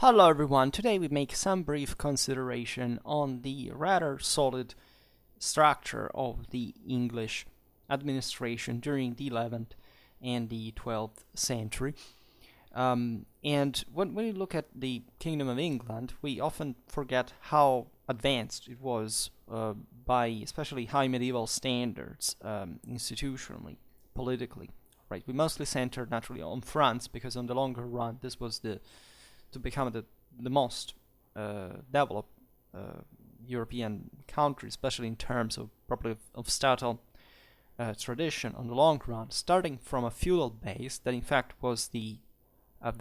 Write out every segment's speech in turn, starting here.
Hello everyone, today we make some brief consideration on the rather solid structure of the English administration during the 11th and the 12th century. And when we look at the Kingdom of England, we often forget how advanced it was by especially high medieval standards, institutionally, politically. Right, we mostly centered naturally on France because on the longer run this was to become the most developed European country, especially in terms of probably of statal tradition on the long run, starting from a feudal base that in fact was the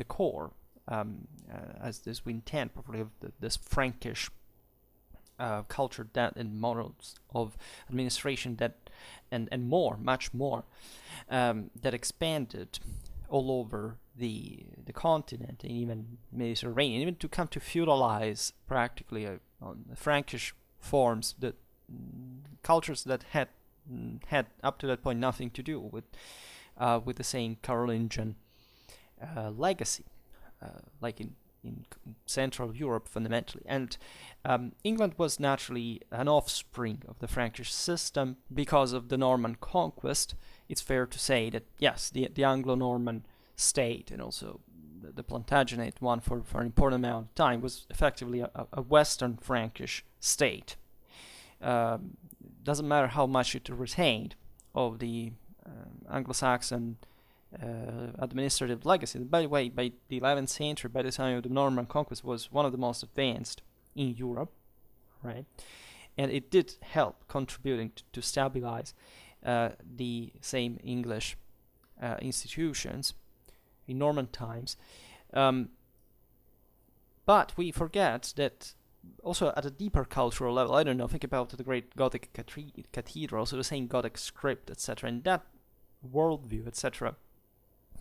core, as we intend probably of this Frankish culture that and models of administration that and more, much more, that expanded all over the continent and even Mediterranean, even to come to feudalize practically on the Frankish forms, that cultures that had up to that point nothing to do with the same Carolingian legacy, like in Central Europe fundamentally. And England was naturally an offspring of the Frankish system because of the Norman conquest. It's fair to say that yes, the Anglo-Norman state and also the Plantagenet one for an important amount of time was effectively a Western Frankish state. Doesn't matter how much it retained of the Anglo-Saxon administrative legacy. By the way, by the 11th century, by the time of the Norman conquest, was one of the most advanced in Europe, right? And it did help contributing to stabilize the same English institutions in Norman times. But we forget that also at a deeper cultural level, I don't know, think about the great Gothic cathedrals, so the same Gothic script, etc. And that worldview, etc.,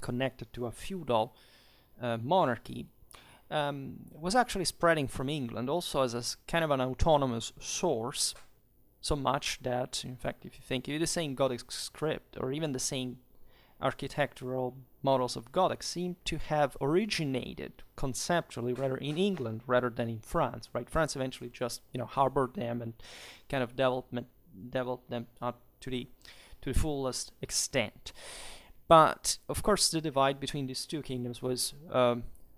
connected to a feudal monarchy, was actually spreading from England also as a kind of an autonomous source, so much that, in fact, if you think the same Gothic script or even the same architectural models of Gothic seem to have originated conceptually rather in England rather than in France, right? France eventually just harbored them and kind of developed them up to the fullest extent. But of course the divide between these two kingdoms was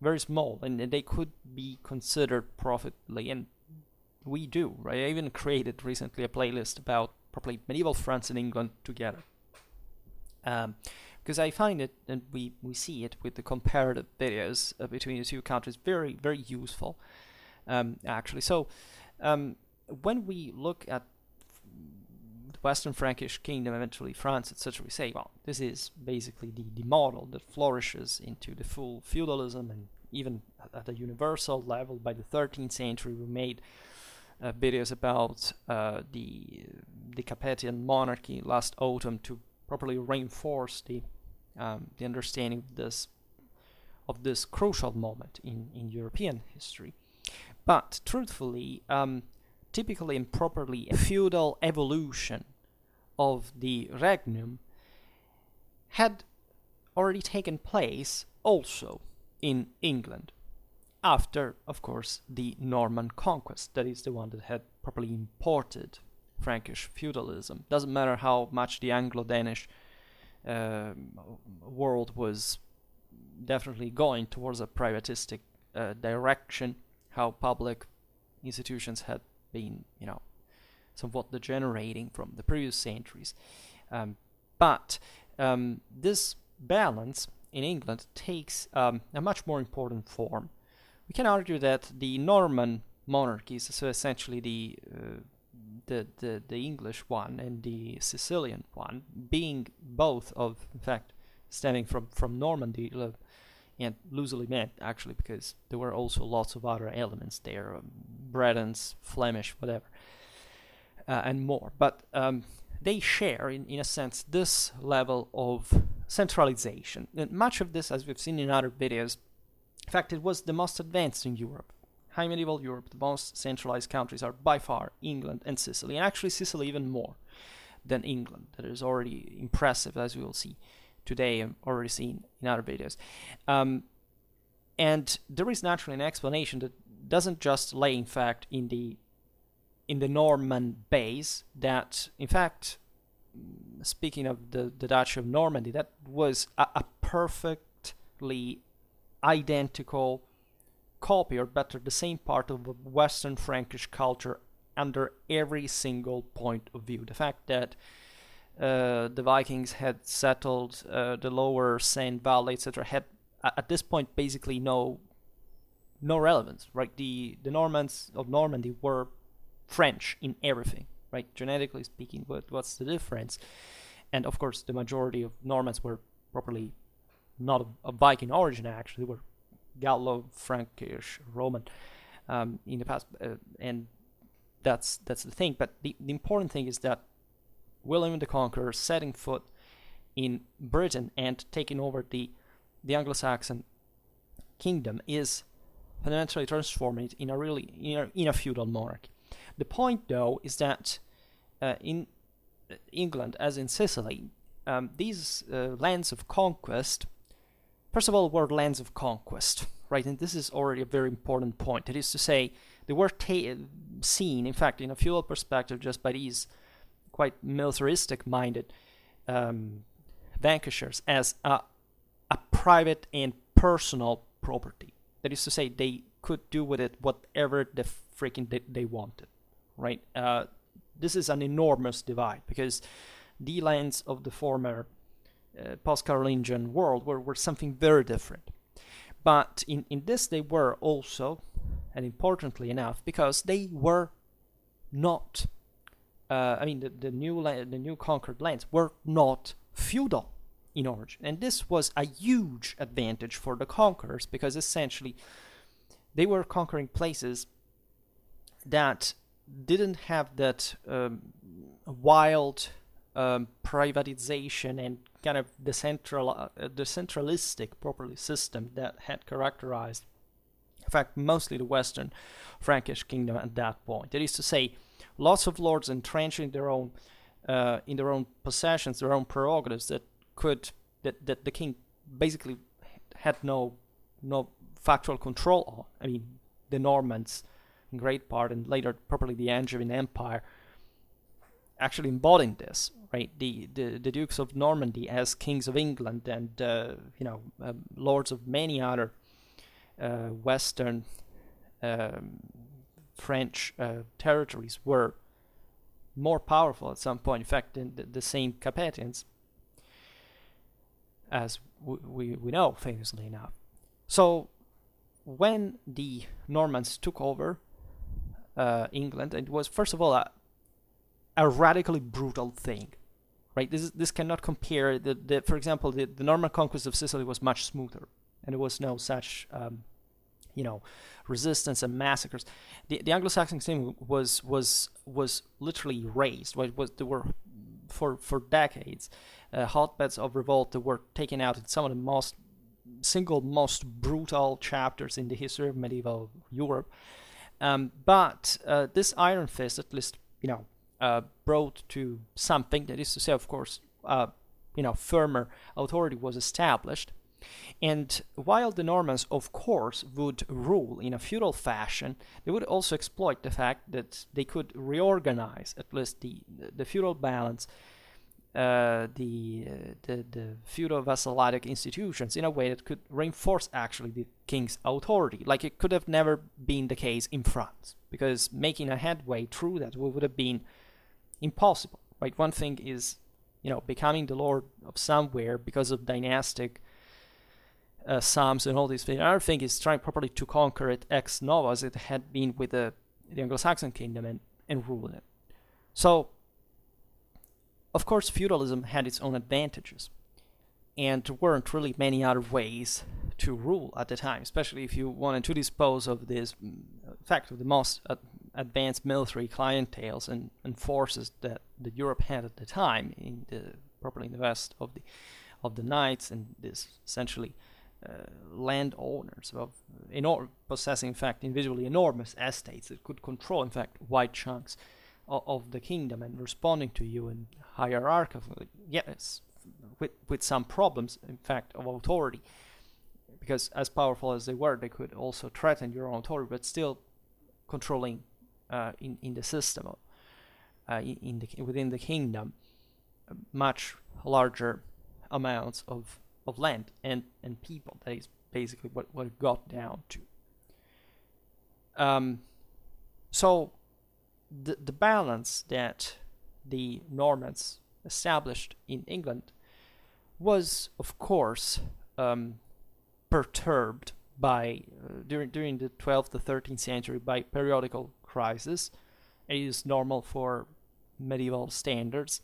very small, and they could be considered profitably, and we do, right? I even created recently a playlist about probably medieval France and England together. Because I find it, and we see it with the comparative videos between the two countries, very, very useful, actually. So when we look at the Western Frankish kingdom, eventually France, etc., we say, well, this is basically the model that flourishes into the full feudalism, and even at a universal level by the 13th century we made videos about the Capetian monarchy last autumn to properly reinforce the understanding of this crucial moment in European history. But truthfully, typically and properly, a feudal evolution of the regnum had already taken place also in England after, of course, the Norman conquest. That is the one that had properly imported Frankish feudalism. Doesn't matter how much the Anglo-Danish world was definitely going towards a privatistic direction, how public institutions had been, somewhat degenerating from the previous centuries. But this balance in England takes a much more important form. We can argue that the Norman monarchies, so essentially the English one and the Sicilian one, being both of, in fact, stemming from Normandy, and loosely meant actually because there were also lots of other elements there, Bretons, Flemish, whatever, and more. But they share, in a sense, this level of centralization. And much of this, as we've seen in other videos, in fact, it was the most advanced in Europe. High medieval Europe, the most centralized countries are by far England and Sicily, and actually Sicily even more than England. That is already impressive, as we will see today and already seen in other videos. And there is naturally an explanation that doesn't just lay, in fact, in the Norman base. That, in fact, speaking of the Duchy of Normandy, that was a perfectly identical copy, or better, the same part of the Western Frankish culture under every single point of view. The fact that the Vikings had settled the lower Seine Valley, etc., had at this point basically no relevance, right? The Normans of Normandy were French in everything, right? Genetically speaking, what's the difference? And of course, the majority of Normans were properly not of Viking origin. Actually, they were Gallo-Frankish, Roman in the past, and that's the thing. But the important thing is that William the Conqueror setting foot in Britain and taking over the Anglo-Saxon kingdom is fundamentally transforming it in a feudal monarchy. The point, though, is that in England, as in Sicily, these lands of conquest, first of all, were lands of conquest, right? And this is already a very important point. That is to say, they were seen, in fact, in a feudal perspective, just by these quite militaristic-minded vanquishers as a private and personal property. That is to say, they could do with it whatever the freaking they wanted, right? This is an enormous divide, because the lands of the former post-Carolingian world were something very different. But in this they were also, and importantly enough, because they were not, the new conquered lands were not feudal in origin. And this was a huge advantage for the conquerors, because essentially they were conquering places that didn't have that wild privatization and kind of the centralistic properly system that had characterized, in fact, mostly the Western Frankish kingdom at that point. That is to say, lots of lords entrenched in their own possessions, their own prerogatives that the king basically had no factual control on. I mean, the Normans, in great part, and later properly the Angevin Empire, actually embodied this, right? The Dukes of Normandy as kings of England, and lords of many other Western French territories were more powerful at some point, in fact, than the same Capetians, as we know, famously enough. So when the Normans took over England, it was first of all a radically brutal thing, right? This cannot compare. For example, the Norman conquest of Sicily was much smoother, and there was no such resistance and massacres. The Anglo-Saxon system was literally razed. Right? There were for decades hotbeds of revolt that were taken out in some of the most brutal chapters in the history of medieval Europe. But this iron fist, at least, brought to something. That is to say, of course, firmer authority was established. And while the Normans, of course, would rule in a feudal fashion, they would also exploit the fact that they could reorganize at least the feudal balance, the feudal vassalitic institutions in a way that could reinforce actually the king's authority, like it could have never been the case in France, because making a headway through that would have been impossible, right? One thing is, becoming the lord of somewhere because of dynastic sums and all these things. Another thing is trying properly to conquer it ex novo, as it had been with the Anglo-Saxon kingdom, and rule it. So, of course, feudalism had its own advantages, and there weren't really many other ways to rule at the time, especially if you wanted to dispose of this fact of the most advanced military clienteles and forces that Europe had at the time, properly in the west of the knights and this essentially landowners possessing, in fact, individually enormous estates that could control, in fact, wide chunks of the kingdom, and responding to you in hierarchically, yes, with some problems, in fact, of authority, because as powerful as they were, they could also threaten your own authority, but still controlling in the system, within the kingdom, much larger amounts of land and people. That is basically what it got down to. So the balance that the Normans established in England was, of course, perturbed by during the 12th to 13th century by periodical crises. It is normal for medieval standards.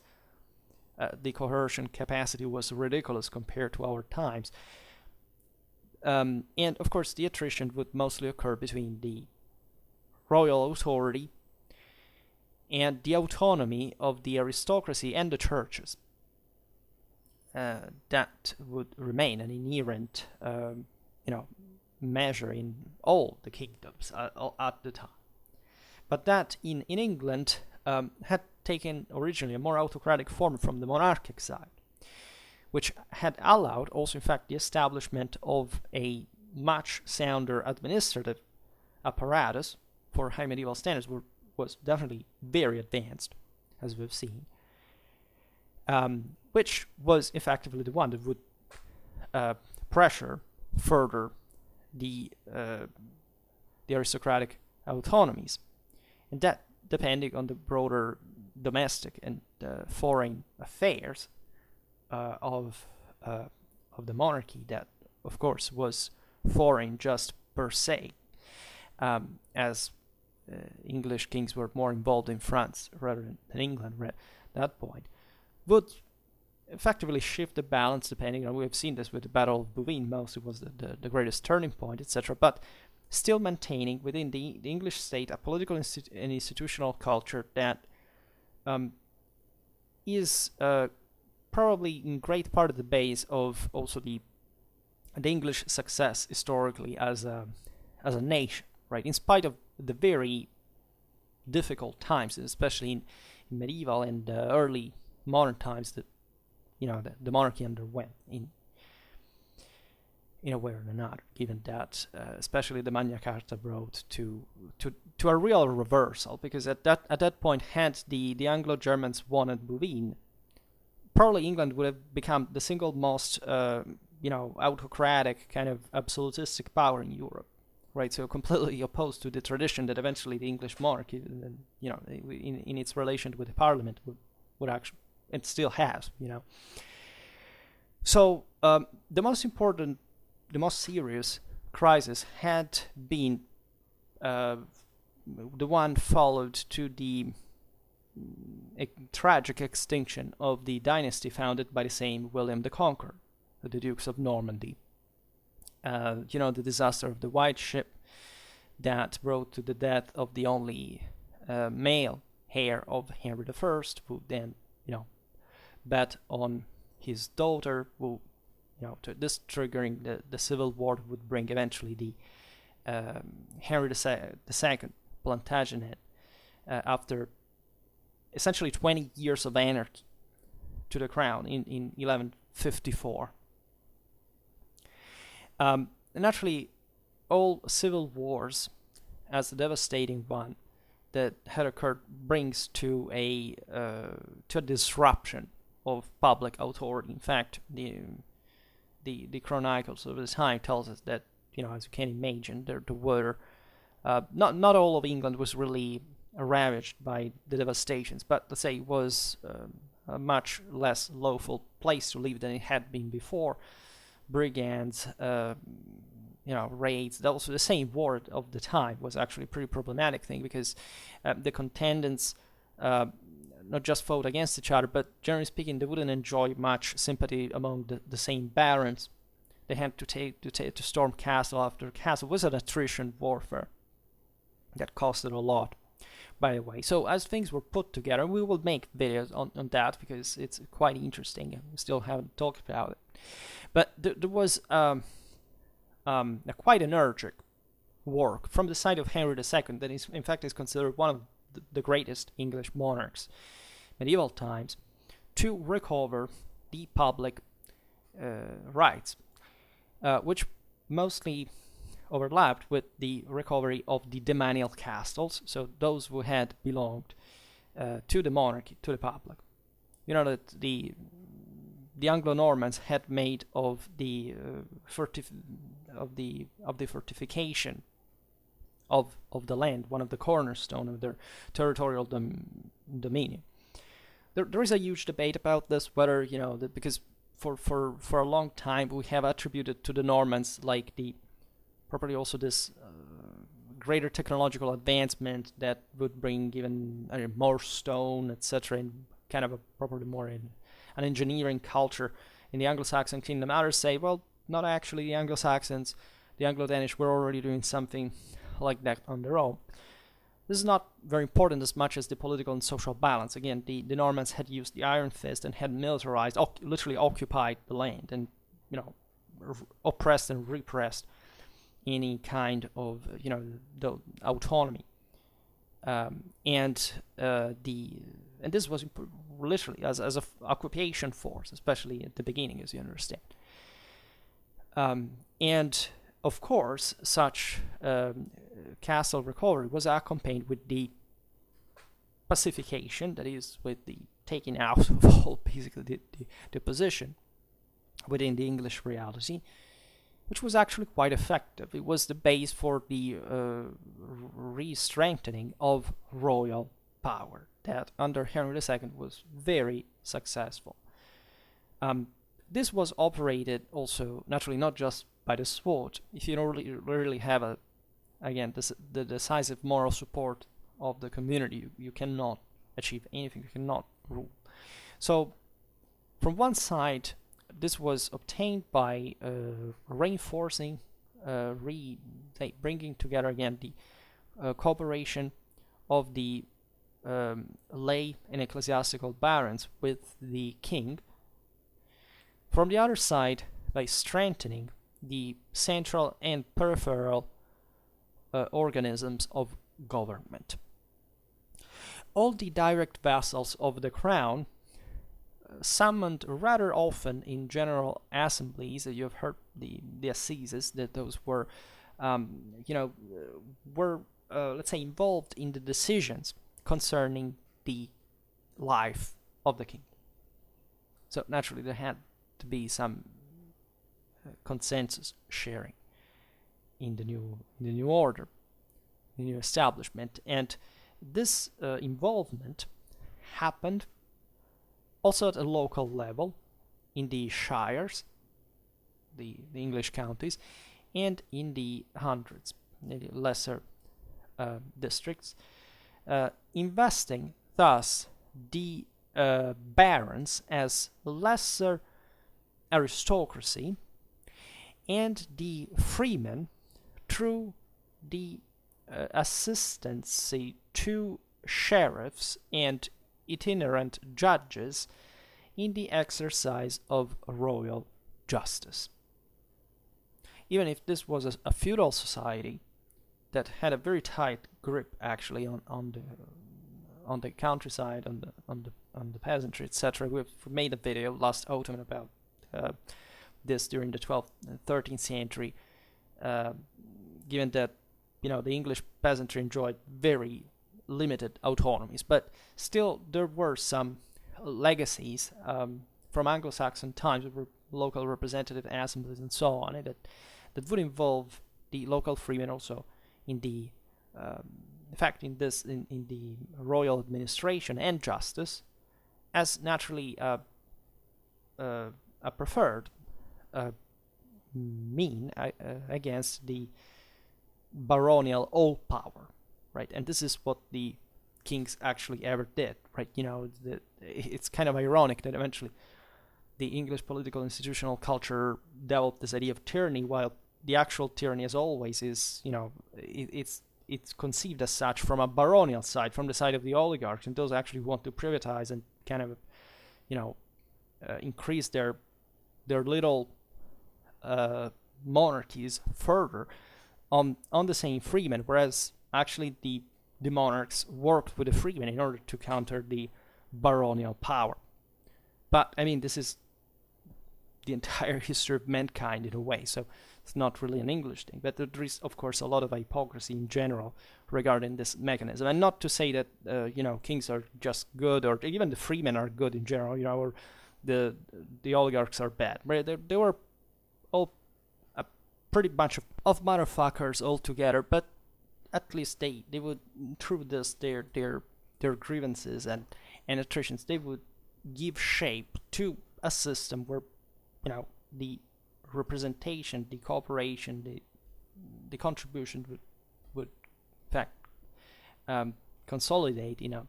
The coercion capacity was ridiculous compared to our times. And of course, the attrition would mostly occur between the royal authority and the autonomy of the aristocracy and the churches. That would remain an inherent, measure in all the kingdoms at the time. But that in England had taken originally a more autocratic form from the monarchic side, which had allowed also, in fact, the establishment of a much sounder administrative apparatus for high medieval standards, was definitely very advanced, as we've seen, which was effectively the one that would pressure further the aristocratic autonomies, and that depending on the broader domestic and foreign affairs of the monarchy, that of course was foreign just per se, as English kings were more involved in France rather than England at that point, would effectively shift the balance depending on, we've seen this with the Battle of Bouvines, mostly was the greatest turning point, etc., but still maintaining within the English state a political and institutional culture that is probably in great part of the base of also the English success historically as a nation, right? In spite of the very difficult times, especially in medieval and early modern times that the monarchy underwent in a way or another, given that especially the Magna Carta brought to a real reversal, because at that point, had the Anglo-Germans won at Bouvines, probably England would have become the single most autocratic kind of absolutistic power in Europe, right? So completely opposed to the tradition that eventually the English monarchy, in its relation with the Parliament, would actually, and still has, So the most important, the most serious crisis had been the one followed to the tragic extinction of the dynasty founded by the same William the Conqueror, the Dukes of Normandy. The disaster of the White Ship that brought to the death of the only male heir of Henry I, who then, bet on his daughter, who, this triggering the civil war would bring eventually the Henry II Plantagenet, after essentially 20 years of anarchy, to the crown in 1154. Naturally, all civil wars, as the devastating one that had occurred, brings to a disruption of public authority. In fact, the chronicles of the time tells us that, as you can imagine, there were not all of England was really ravaged by the devastations, but let's say it was a much less lawful place to live than it had been before. Brigands, raids. Also, the same war of the time was actually a pretty problematic thing, because the contendants not just fought against each other, but generally speaking, they wouldn't enjoy much sympathy among the same barons. They had to storm castle after castle. It was an attrition warfare that costed a lot, by the way. So as things were put together, we will make videos on that, because it's quite interesting, and we still haven't talked about it. But there was a quite energetic work from the side of Henry II that is, in fact, is considered one of the greatest English monarchs medieval times, to recover the public rights, which mostly overlapped with the recovery of the demanial castles, so those who had belonged to the monarchy, to the public. You know that the Anglo-Normans had made of the fortification of the land one of the cornerstone of their territorial dominion. There is a huge debate about this, whether because for a long time we have attributed to the Normans like the properly also this greater technological advancement that would bring even more stone, etc., and kind of a properly more an engineering culture in the Anglo-Saxon kingdom. Others say, well, not actually. The Anglo-Saxons, the Anglo-Danish were already doing something like that on their own. This is not very important as much as the political and social balance. Again, the Normans had used the iron fist and had militarized, literally occupied the land, and oppressed and repressed any kind of the autonomy, and this was literally as a occupation force, especially at the beginning, as you understand. And of course, such castle recovery was accompanied with the pacification, that is, with the taking out of all basically the position within the English reality, which was actually quite effective. It was the base for the re-strengthening of royal power that under Henry II was very successful. This was operated also, naturally, not just by the sword. If you don't really have the decisive moral support of the community, you cannot achieve anything, you cannot rule. So, from one side, this was obtained by reinforcing, bringing together again the cooperation of the lay and ecclesiastical barons with the king. From the other side, by strengthening the central and peripheral organisms of government. All the direct vassals of the crown, summoned rather often in general assemblies, you have heard the assizes, that those were, let's say, involved in the decisions concerning the life of the king. So naturally there had to be some consensus sharing in the new order, the new establishment, and this involvement happened also at a local level in the shires, the English counties, and in the hundreds, the lesser districts, investing thus the barons as lesser aristocracy and the freemen through the assistancy to sheriffs and itinerant judges in the exercise of royal justice. Even if this was a feudal society that had a very tight grip actually on the countryside, on the peasantry, etc. We've made a video last autumn about this during the 12th and 13th century, given that the English peasantry enjoyed very limited autonomies, but still there were some legacies from Anglo-Saxon times. There were local representative assemblies and so on, that would involve the local freemen also in the in the royal administration and justice, as naturally a preferred mean against the baronial all power, right? And this is what the kings actually ever did, right? It's kind of ironic that eventually the English political institutional culture developed this idea of tyranny, while the actual tyranny, as always, is it's conceived as such from a baronial side, from the side of the oligarchs, and those actually want to privatize and kind of increase their little monarchies further on the same freemen, whereas actually the monarchs worked with the freemen in order to counter the baronial power. But this is the entire history of mankind in a way. So It's not really an English thing, but there is, of course, a lot of hypocrisy in general regarding this mechanism. And not to say that kings are just good, or even the freemen are good in general, or the oligarchs are bad. They were all a pretty bunch of motherfuckers altogether, but at least they would, through this their grievances and attritions, they would give shape to a system where the representation, the cooperation, the contribution would in fact consolidate in a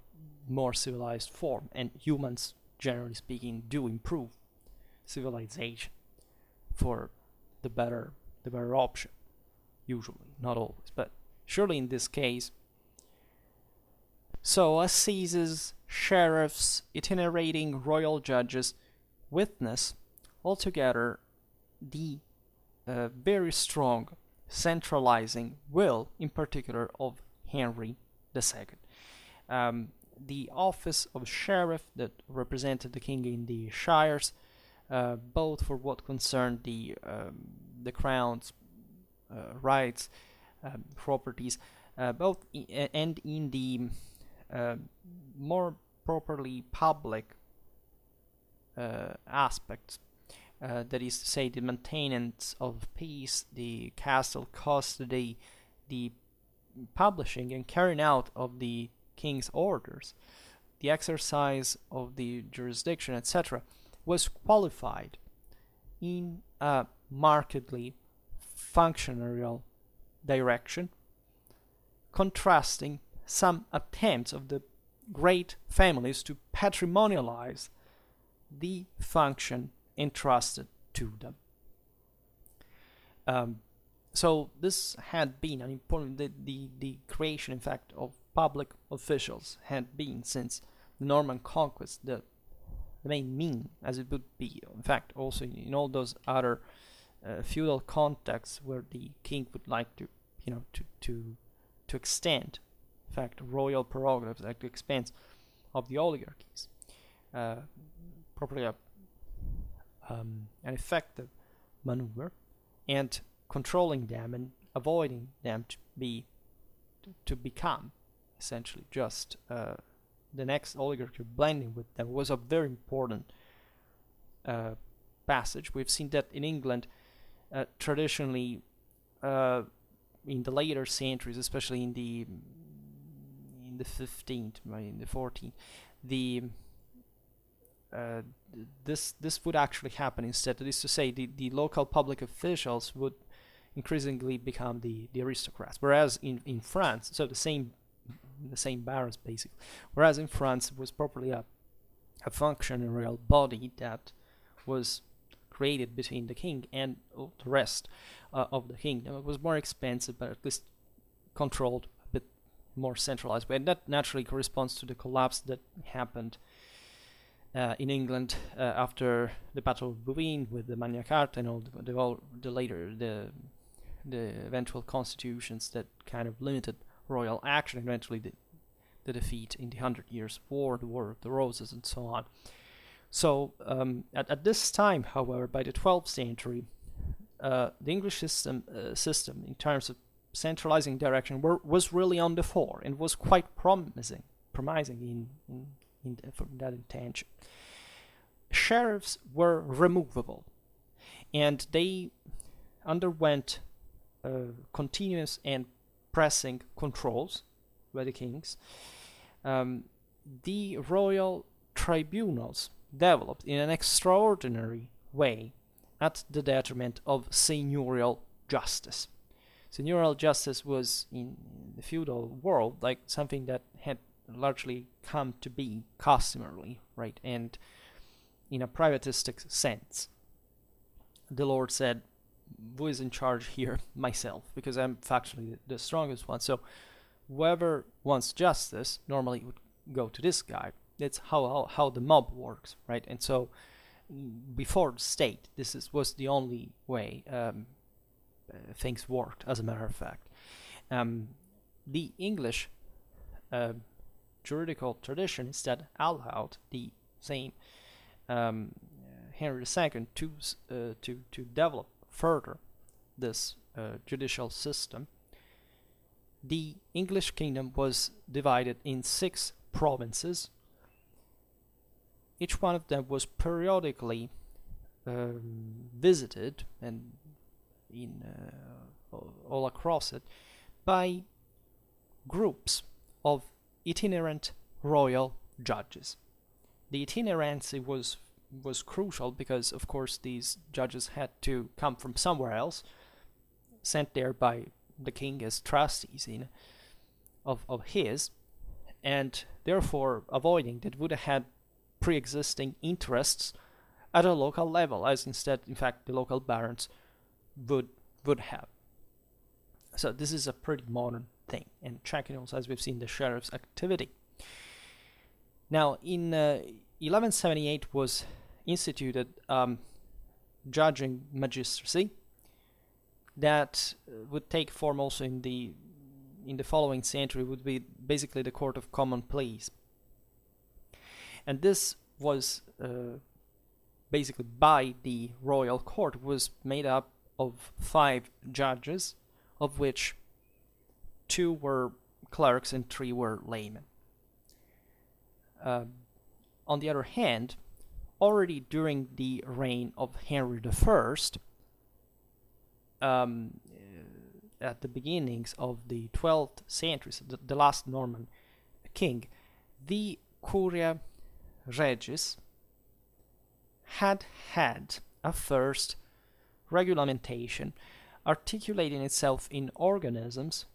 more civilized form, and humans, generally speaking, do improve civilization for the better option, usually, not always, but surely in this case. So assizes, sheriffs, itinerating royal judges witness altogether the very strong centralizing will, in particular, of Henry II. The office of sheriff that represented the king in the shires, both for what concerned the crown's rights, properties, both and in the more properly public aspects, that is to say, the maintenance of peace, the castle custody, the publishing and carrying out of the king's orders, the exercise of the jurisdiction, etc., was qualified in a markedly functional direction, contrasting some attempts of the great families to patrimonialize the function entrusted to them. So this had been an important, the creation, in fact, of public officials had been, since the Norman conquest, the main mean, as it would be, in fact, also in all those other feudal contexts where the king would like to, to extend, in fact, royal prerogatives at the expense of the oligarchies. Probably an effective maneuver, and controlling them and avoiding them to become essentially just the next oligarchy, blending with them, was a very important passage. We've seen that in England traditionally in the later centuries, especially in the 15th, in the 14th, this would actually happen instead. That is to say, the local public officials would increasingly become the aristocrats, whereas in France, so the same barons basically, whereas in France it was properly a functional body that was created between the king and the rest of the kingdom. It was more expensive, but at least controlled a bit more centralized way, and that naturally corresponds to the collapse that happened in England after the Battle of Bouvines with the Magna Carta and all the eventual constitutions that kind of limited royal action, eventually the defeat in the 100 Years' War, the War of the Roses, and so on. So at this time, however, by the 12th century, the English system in terms of centralizing direction was really on the fore and was quite promising from that intention. Sheriffs were removable, and they underwent continuous and pressing controls by the kings. The royal tribunals developed in an extraordinary way at the detriment of seigneurial justice. Seigneurial justice was, in the feudal world, like something that had largely come to be customarily, right? And in a privatistic sense, the Lord said, who is in charge here? Myself, because I'm factually the strongest one. So whoever wants justice normally would go to this guy. That's how the mob works, right? And so before the state, was the only way things worked, as a matter of fact. The English juridical tradition instead allowed the same Henry II to develop further this judicial system, the English kingdom was divided in 6 provinces. Each one of them was periodically visited and all across it by groups of itinerant royal judges. The itinerancy was crucial because, of course, these judges had to come from somewhere else, sent there by the king as trustees of his, and therefore avoiding that would have had pre-existing interests at a local level, as instead, in fact, the local barons would have. So this is a pretty modern thing, and checking also, as we've seen, the sheriff's activity. Now, in 1178 was instituted judging magistracy that would take form also in the following century, would be basically the Court of Common Pleas. And this was basically by the royal court, was made up of 5 judges, of which 2 were clerics and 3 were laymen. On the other hand, already during the reign of Henry I, at the beginnings of the 12th century, so the last Norman king, the Curia Regis had a first regulamentation articulating itself in organisms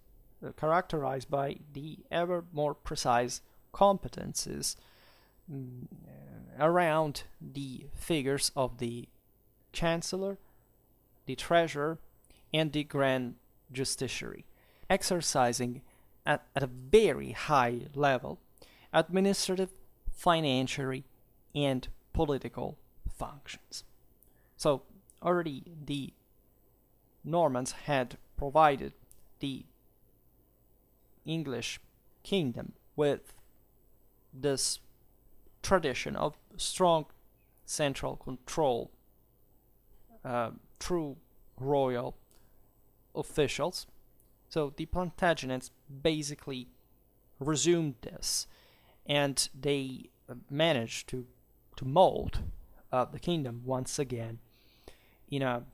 characterized by the ever more precise competences around the figures of the chancellor, the treasurer, and the grand justiciary, exercising at a very high level administrative, financial, and political functions. So already the Normans had provided the English kingdom with this tradition of strong central control through royal officials. So the Plantagenets basically resumed this, and they managed to mold the kingdom once again in a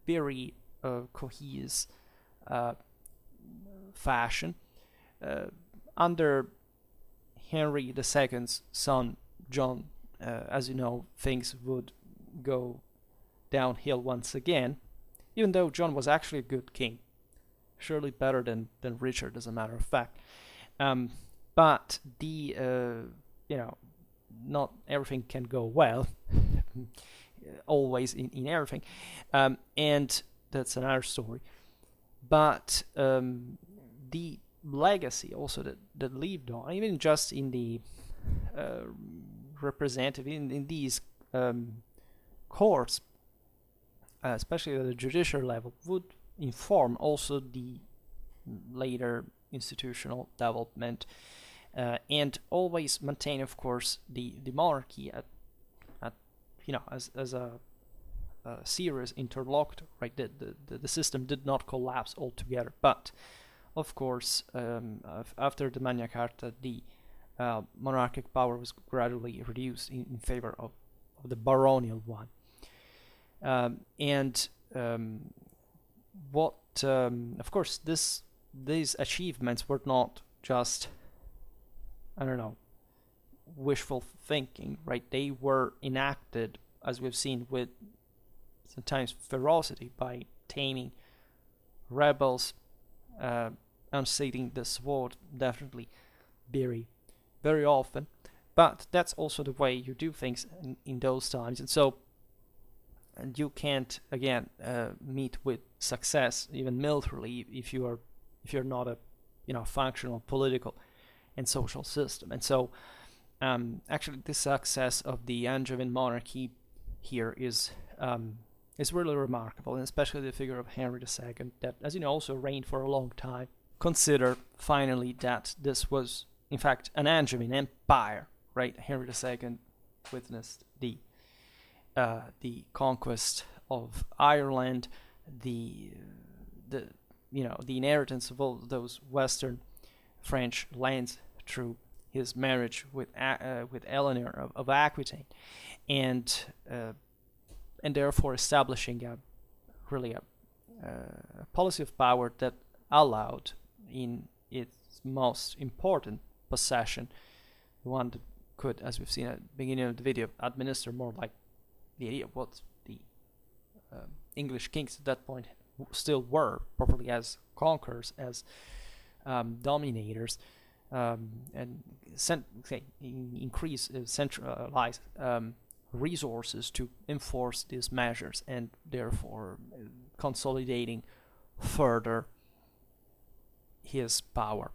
very cohesive fashion. Under Henry II's son John, as you know, things would go downhill once again, even though John was actually a good king, surely better than Richard, as a matter of fact. But not everything can go well, always in everything, and that's another story. But the legacy also that lived on, even just in the representative, in these courts, especially at the judicial level, would inform also the later institutional development, and always maintain, of course, the monarchy at as a serious interlocutor, right? The system did not collapse altogether, but of course, after the Magna Carta, the monarchic power was gradually reduced in favor of the baronial one. Of course, these achievements were not just, wishful thinking, right? They were enacted, as we've seen, with sometimes ferocity, by taming rebels, unseating the sword, definitely very, very often. But that's also the way you do things in those times, and so you can't again meet with success, even militarily, if you're not a functional political and social system. And so actually the success of the Angevin monarchy here is really remarkable, and especially the figure of Henry II, that, as you know, also reigned for a long time. Consider finally that this was in fact an Angevin empire, right? Henry II witnessed the conquest of Ireland, the the the inheritance of all those Western French lands through his marriage with Eleanor of Aquitaine, and therefore establishing a policy of power that allowed, in its most important possession, the one that could, as we've seen at the beginning of the video, administer more like the idea of what the English kings at that point still were, properly as conquerors, as dominators, and increase centralize resources to enforce these measures, and therefore consolidating further his power.